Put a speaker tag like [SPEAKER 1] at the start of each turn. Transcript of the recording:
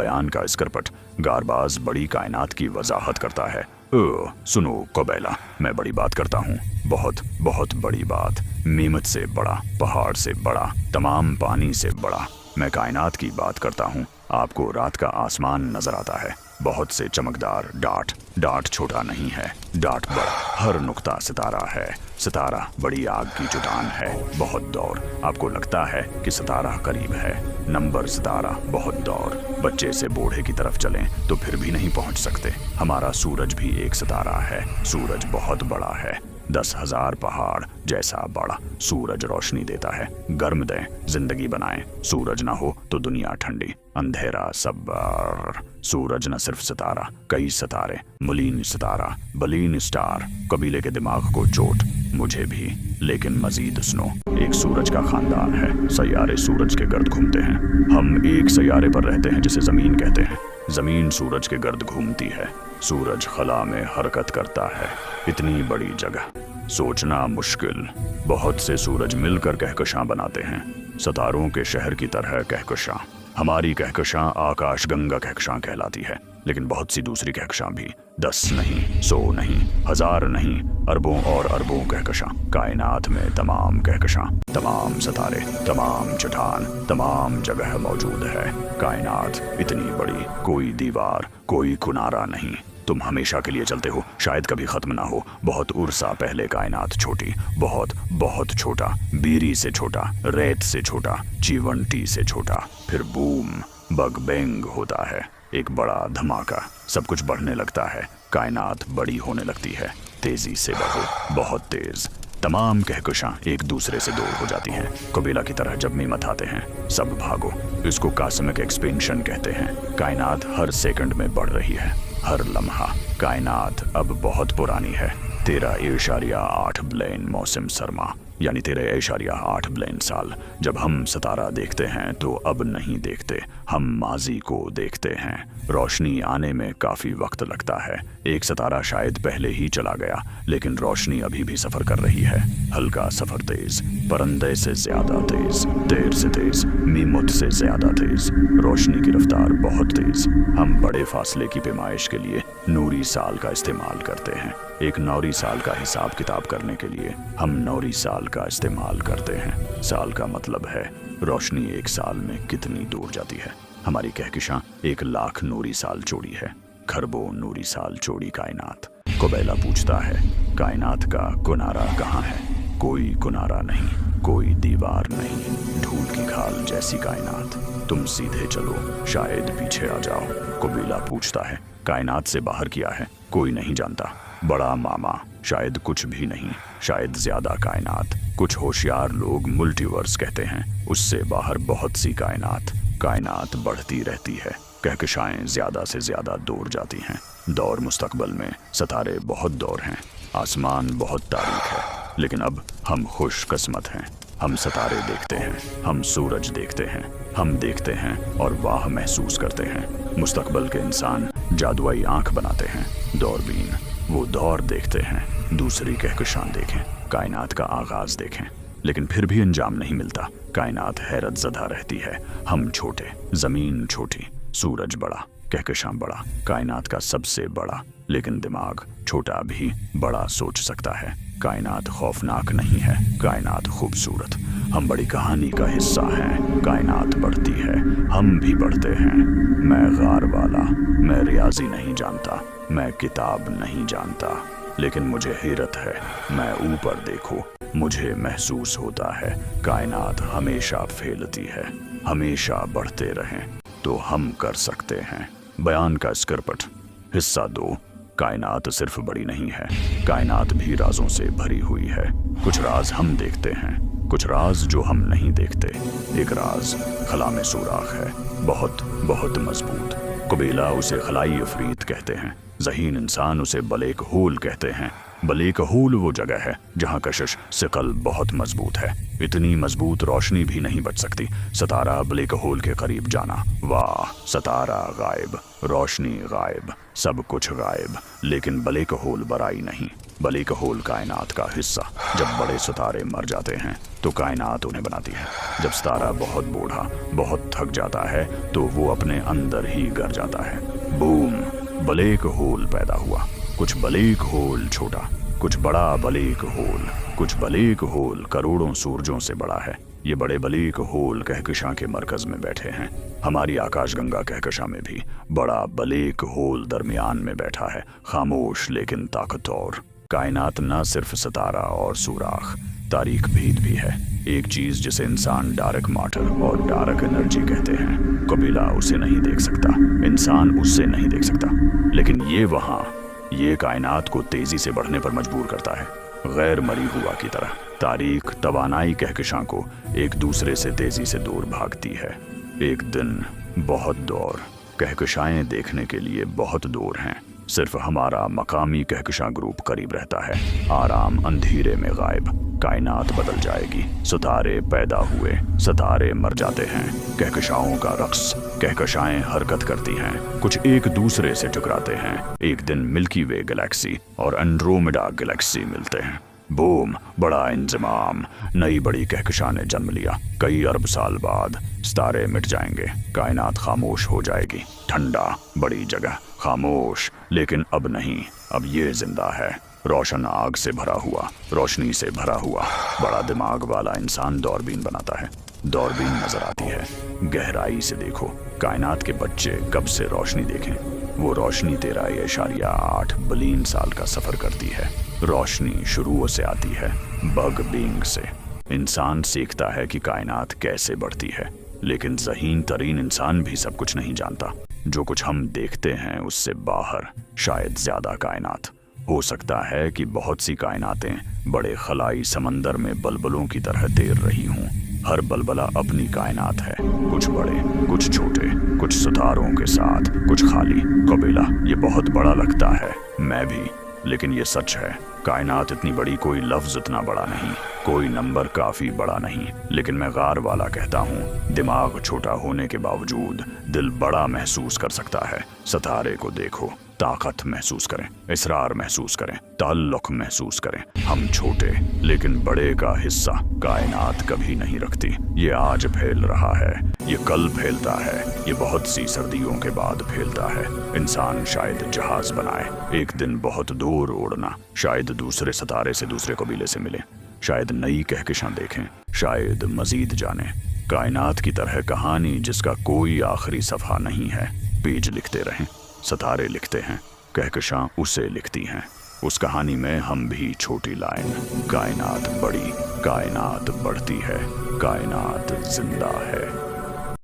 [SPEAKER 1] बयान का स्करपट गारबाज बड़ी कायनात की वजाहत करता है। सुनो कोबैला, मैं बड़ी बात करता हूँ, बहुत बहुत बड़ी बात। मीमत से बड़ा, पहाड़ से बड़ा, तमाम पानी से बड़ा। मैं कायनात की बात करता हूँ। आपको रात का आसमान नजर आता है, बहुत से चमकदार डाट। डाट छोटा नहीं है, डाट बड़ा। हर नुक्ता सितारा है। सितारा बड़ी आग की चट्टान है, बहुत दौर। आपको लगता है कि सितारा करीब है, नंबर सितारा बहुत दौर। बच्चे से बूढ़े की तरफ चलें तो फिर भी नहीं पहुंच सकते। हमारा सूरज भी एक सितारा है। सूरज बहुत बड़ा है, 10,000 पहाड़ जैसा बड़ा। सूरज रोशनी देता है, गर्म दें, जिंदगी बनाएं। सूरज ना हो तो दुनिया ठंडी, अंधेरा सब्र। सूरज न सिर्फ सितारा, कई सितारे। मुलीन सितारा, बलीन स्टार। कबीले के दिमाग को चोट, मुझे भी। लेकिन मजीद सुनो, एक सूरज का खानदान है। सैयारे सूरज के गर्द घूमते हैं। हम एक सैयारे पर रहते हैं जिसे जमीन कहते हैं। जमीन सूरज के गर्द घूमती है। सूरज खला में हरकत करता है। इतनी बड़ी जगह, सोचना मुश्किल। बहुत से सूरज मिलकर कहकशां बनाते हैं, सितारों के शहर की तरह कहकशां। हमारी कहकशां आकाश गंगा कहकशां कहलाती है, लेकिन बहुत सी दूसरी कहकशां भी। 10 नहीं, 100 नहीं, 1000 नहीं, अरबों और अरबों कहकशां। कायनात में तमाम कहकशां, तमाम सितारे, तमाम चट्टान, तमाम जगह मौजूद है। कायनात इतनी बड़ी, कोई दीवार, कोई किनारा नहीं। तुम हमेशा के लिए चलते हो, शायद कभी खत्म ना हो। बहुत उर्सा पहले कायनात छोटी, बहुत बहुत छोटा। बीरी से छोटा, रेत से छोटा, चिवंटी से छोटा। फिर बूम, बग बैंग होता है, एक बड़ा धमाका। सब कुछ बढ़ने लगता है, कायनात बड़ी होने लगती है। तेजी से बढ़ो, बहुत तेज। तमाम कहकशां एक दूसरे से दूर हो जाती हैं। कबीला की तरह जब मीमत आते हैं, सब भागो। इसको कॉस्मिक एक्सपेंशन कहते हैं। कायनात हर सेकंड में बढ़ रही है, हर लम्हा। कायनात अब बहुत पुरानी है। 13.8 बिलियन मौसम सरमा, यानी 13.8 बिलियन साल। जब हम सितारा देखते हैं तो अब नहीं देखते, हम माजी को देखते हैं। रोशनी आने में काफी वक्त लगता है। एक सितारा शायद पहले ही चला गया, लेकिन रोशनी अभी भी सफर कर रही है। हल्का सफर तेज, परंदे से ज्यादा तेज, देर से तेज, मीमुत से ज्यादा तेज। रोशनी की रफ्तार बहुत तेज। हम बड़े फासले की पैमाइश के लिए नूरी साल का इस्तेमाल करते हैं। एक नौरी साल का हिसाब किताब करने के लिए हम नौरी साल का इस्तेमाल करते हैं। साल का मतलब है रोशनी एक साल में कितनी दूर जाती है। हमारी कहकशां 1,00,000 नूरी साल चौड़ी है। खरबों नूरी साल चौड़ी कायनात। कोबैला पूछता है, कायनात का किनारा कहाँ है? कोई किनारा नहीं, कोई दीवार नहीं। धूल की खाल जैसी कायनात। तुम सीधे चलो, शायद पीछे आ जाओ। कोबैला पूछता है, कायनात से बाहर क्या है? कोई नहीं जानता। बड़ा मामा, शायद कुछ भी नहीं, शायद ज्यादा कायनात। कुछ होशियार लोग मल्टीवर्स कहते हैं, उससे बाहर बहुत सी कायनात। कायनात बढ़ती रहती है, कहकशाएं ज्यादा से ज्यादा दूर जाती हैं। दौर मुस्तकबल में सितारे बहुत दौर हैं, आसमान बहुत तारीक है, लेकिन अब हम खुश किस्मत हैं। हम सितारे देखते हैं, हम सूरज देखते हैं, हम देखते हैं और वाह महसूस करते हैं। मुस्तकबल के इंसान जादुई आंख बनाते हैं, दौरबीन। वो दौर देखते हैं, दूसरी कहकशां देखें, कायनात का आगाज देखें, लेकिन फिर भी अंजाम नहीं मिलता। कायनात हैरत ज़दा रहती है। हम छोटे, जमीन छोटी, सूरज बड़ा, कहकशां बड़ा, कायनात का सबसे बड़ा। लेकिन दिमाग छोटा भी बड़ा सोच सकता है। कायनात खौफनाक नहीं है, कायनात खूबसूरत। हम बड़ी कहानी का हिस्सा हैं। कायनात बढ़ती है, हम भी बढ़ते हैं। मैं गार वाला, मैं रियाजी नहीं जानता, मैं किताब नहीं जानता, लेकिन मुझे हैरत है। मैं ऊपर देखो, मुझे महसूस होता है कायनात हमेशा फैलती है। हमेशा बढ़ते रहें तो हम कर सकते हैं। बयान का स्करपट हिस्सा 2। कायनात सिर्फ बड़ी नहीं है, कायनात भी राजों से भरी हुई है। कुछ राज हम देखते हैं, कुछ राज जो हम नहीं देखते। एक राज खला में सुराख है, बहुत बहुत मजबूत। कबीला उसे खलाई अफरीत कहते हैं। ज़हीन इंसान उसे बलेक होल कहते हैं। बलेक होल वो जगह है जहाँ कशिश सिकल बहुत मजबूत है। इतनी मजबूत रोशनी भी नहीं बच सकती। सितारा ब्लैक होल के करीब जाना, वाह। सितारा गायब, रोशनी गायब, सब कुछ गायब, लेकिन ब्लैक होल बराई नहीं। ब्लैक होल कायनात का हिस्सा। जब बड़े सितारे मर जाते हैं तो कायनात उन्हें बनाती है। जब सितारा बहुत बूढ़ा, बहुत थक जाता है तो वो अपने अंदर ही गर जाता है। बूम, ब्लैक होल पैदा हुआ। कुछ ब्लैक होल छोटा, कुछ बड़ा ब्लैक होल, कुछ ब्लैक होल करोड़ों सूरजों से बड़ा है। ये बड़े ब्लैक होल कहकशां के मरकज में बैठे हैं। हमारी आकाशगंगा कहकशां में भी बड़ा ब्लैक होल दरमियान में बैठा है, खामोश लेकिन ताकतवर। कायनात न सिर्फ सितारा और सुराख, तारीख भेद भी है। एक चीज जिसे इंसान डार्क मैटर और डार्क एनर्जी कहते हैं, कबीला उसे नहीं देख सकता, इंसान उससे नहीं देख सकता, लेकिन ये कायनात को तेजी से बढ़ने पर मजबूर करता है, गैर मरी हुआ की तरह। तारीख, तवानाई कहकशां को एक दूसरे से तेजी से दूर भागती है। एक दिन बहुत दौर, कहकशाएं देखने के लिए बहुत दूर हैं। सिर्फ हमारा मकामी कहकशां ग्रुप करीब रहता है, आराम अंधेरे में गायब। कायनात बदल जाएगी, सितारे पैदा हुए, सितारे मर जाते हैं, कहकशाओं का रक्स, कहकशाएं हरकत करती हैं, कुछ एक दूसरे से टकराते हैं। एक दिन मिल्की वे गैलेक्सी और एंड्रोमेडा गैलेक्सी मिलते हैं। बूम, बड़ा इंजमाम, नई बड़ी कहकशां ने जन्म लिया। कई अरब साल बाद सितारे मिट जाएंगे, कायनात खामोश हो जाएगी। ठंडा, बड़ी जगह, खामोश, लेकिन अब नहीं, अब ये जिंदा है, रोशन आग से भरा हुआ, रोशनी से भरा हुआ। बड़ा दिमाग वाला इंसान दूरबीन बनाता है। दूरबीन नजर आती है, गहराई से देखो। कायनात के बच्चे कब से रोशनी देखें, वो रोशनी 13.8 बिलियन साल का सफर करती है। रोशनी शुरू से आती है बग बींग से। इंसान सीखता है कि कायनात कैसे बढ़ती है, लेकिन ज़हीन तरीन इंसान भी सब कुछ नहीं जानता। जो कुछ हम देखते हैं उससे बाहर शायद ज्यादा कायनात हो सकता है कि बहुत सी कायनातें बड़े खलाई समंदर में बलबलों की तरह तैर रही हों। हर बलबला अपनी कायनात है, कुछ बड़े, कुछ छोटे, कुछ सितारों के साथ, कुछ खाली। कबीला, ये बहुत बड़ा लगता है, मैं भी, लेकिन ये सच है। कायनात इतनी बड़ी कोई लफ्ज इतना बड़ा नहीं, कोई नंबर काफी बड़ा नहीं। लेकिन मैं गार वाला कहता हूँ, दिमाग छोटा होने के बावजूद दिल बड़ा महसूस कर सकता है। सितारे को देखो, ताकत महसूस करें, इसरार महसूस करें, ताल्लुक महसूस करें। हम छोटे लेकिन बड़े का हिस्सा कायनात कभी नहीं रखती। ये आज फैल रहा है, ये कल फैलता है, ये बहुत सी सर्दियों के बाद फैलता है। इंसान शायद जहाज बनाए, एक दिन बहुत दूर उड़ना, शायद दूसरे सितारे से दूसरे कबीले से मिले, शायद नई कहकशां देखें, शायद मजीद जाने। कायनात की तरह कहानी जिसका कोई आखिरी सफ़ा नहीं है। पेज लिखते रहें, सितारे लिखते हैं, कहकशां उसे लिखती हैं। उस कहानी में हम भी छोटी लाइन, कायनात बड़ी, कायनात बढ़ती है, कायनात जिंदा है।